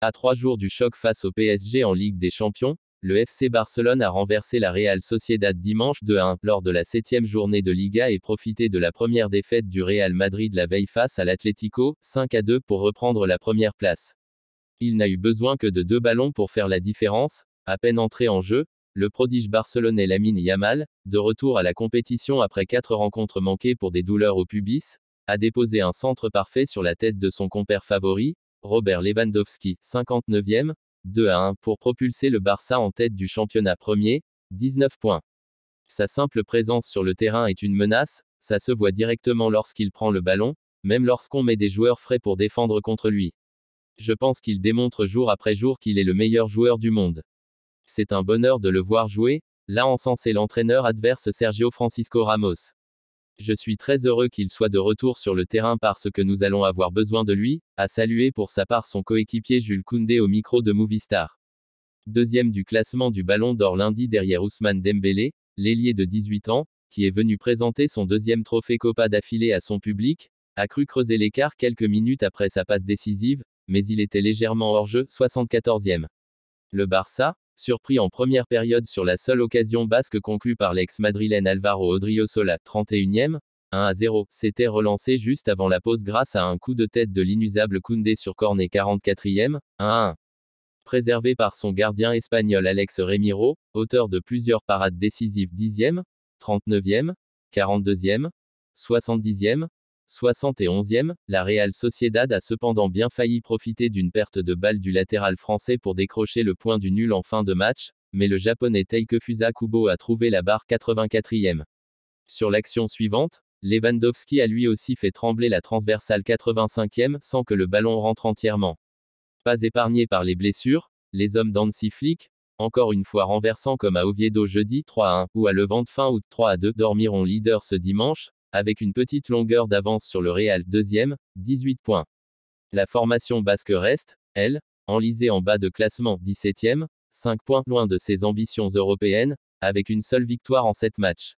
À 3 jours du choc face au PSG en Ligue des Champions, le FC Barcelone a renversé la Real Sociedad dimanche 2-1 lors de la 7e journée de Liga et profité de la première défaite du Real Madrid la veille face à l'Atlético, 5-2 pour reprendre la première place. Il n'a eu besoin que de 2 ballons pour faire la différence. À peine entré en jeu, le prodige barcelonais Lamine Yamal, de retour à la compétition après 4 rencontres manquées pour des douleurs au pubis, a déposé un centre parfait sur la tête de son compère favori, Robert Lewandowski, 59e, 2-1 pour propulser le Barça en tête du championnat premier, 19 points. Sa simple présence sur le terrain est une menace, ça se voit directement lorsqu'il prend le ballon, même lorsqu'on met des joueurs frais pour défendre contre lui. Je pense qu'il démontre jour après jour qu'il est le meilleur joueur du monde. C'est un bonheur de le voir jouer, l'a encensé l'entraîneur adverse Sergio Francisco Ramos. Je suis très heureux qu'il soit de retour sur le terrain parce que nous allons avoir besoin de lui, a salué pour sa part son coéquipier Jules Koundé au micro de Movistar. Deuxième du classement du Ballon d'Or lundi derrière Ousmane Dembélé, l'ailier de 18 ans, qui est venu présenter son deuxième trophée Copa d'affilée à son public, a cru creuser l'écart quelques minutes après sa passe décisive, mais il était légèrement hors jeu, 74e. Le Barça, surpris en première période sur la seule occasion basque conclue par l'ex-madrilène Alvaro Odriozola, 31e, 1-0, s'était relancé juste avant la pause grâce à un coup de tête de l'inusable Koundé sur corner 44e, 1-1. Préservé par son gardien espagnol Alex Remiro, auteur de plusieurs parades décisives 10e, 39e, 42e, 70e, 71e, la Real Sociedad a cependant bien failli profiter d'une perte de balle du latéral français pour décrocher le point du nul en fin de match, mais le japonais Takefusa Kubo a trouvé la barre 84e. Sur l'action suivante, Lewandowski a lui aussi fait trembler la transversale 85e sans que le ballon rentre entièrement. Pas épargnés par les blessures, les hommes d'Hansi Flick, encore une fois renversant comme à Oviedo jeudi 3-1 ou à Levante fin août 3-2, dormiront leader ce dimanche, avec une petite longueur d'avance sur le Real deuxième, 18 points. La formation basque reste, elle, enlisée en bas de classement 17e, 5 points loin de ses ambitions européennes, avec une seule victoire en 7 matchs.